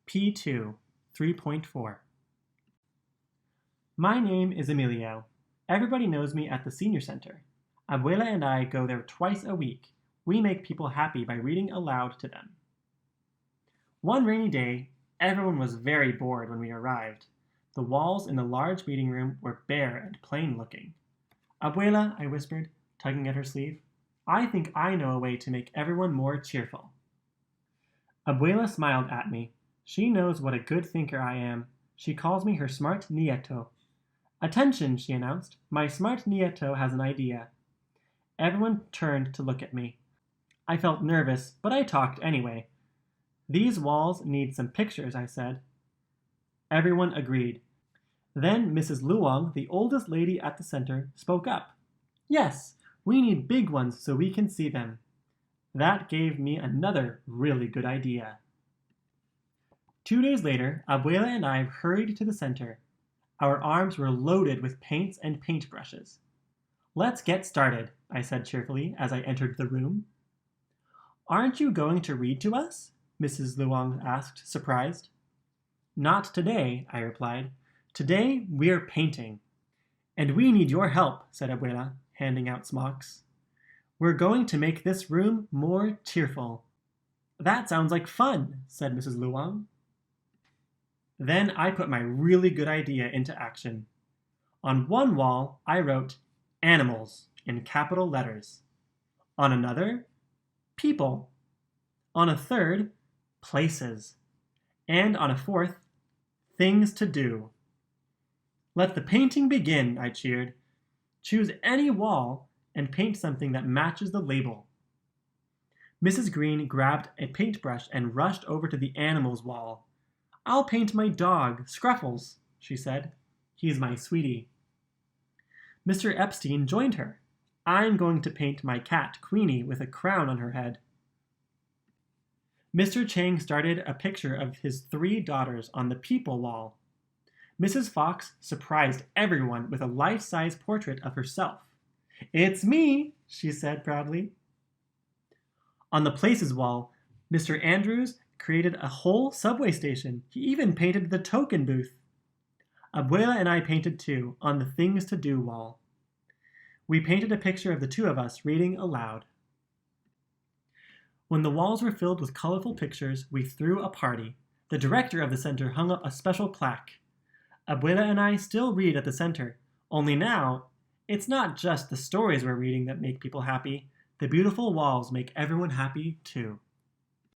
P2, 3.4. My name is Emilio. Everybody knows me at the senior center. Abuela and I go there twice a week. We make people happy by reading aloud to them. One rainy day, everyone was very bored when we arrived. The walls in the large meeting room were bare and plain looking. Abuela, I whispered, tugging at her sleeve, I think I know a way to make everyone more cheerful. Abuela smiled at me. She knows what a good thinker I am. She calls me her smart nieto. Attention, she announced. My smart nieto has an idea. Everyone turned to look at me. I felt nervous, but I talked anyway. These walls need some pictures, I said. Everyone agreed. Then Mrs. Luong, the oldest lady at the center, spoke up. Yes, we need big ones so we can see them. That gave me another really good idea. 2 days later, Abuela and I hurried to the center. Our arms were loaded with paints and paintbrushes. Let's get started, I said cheerfully as I entered the room. Aren't you going to read to us? Mrs. Luong asked, surprised. Not today, I replied. Today we're painting. And we need your help, said Abuela, handing out smocks. We're going to make this room more cheerful. That sounds like fun, said Mrs. Luong. Then I put my really good idea into action. On one wall, I wrote animals in capital letters. On another, people. On a third, places. And on a fourth, things to do. Let the painting begin, I cheered. Choose any wall and paint something that matches the label. Mrs. Green grabbed a paintbrush and rushed over to the animals wall. I'll paint my dog, Scruffles, she said. He's my sweetie. Mr. Epstein joined her. I'm going to paint my cat, Queenie, with a crown on her head. Mr. Chang started a picture of his 3 daughters on the people wall. Mrs. Fox surprised everyone with a life-size portrait of herself. It's me, she said proudly. On the places wall, Mr. Andrews created a whole subway station. He even painted the token booth. Abuela and I painted too, on the things to do wall. We painted a picture of the 2 of us reading aloud. When the walls were filled with colorful pictures, we threw a party. The director of the center hung up a special plaque. Abuela and I still read at the center, only now, it's not just the stories we're reading that make people happy. The beautiful walls make everyone happy too.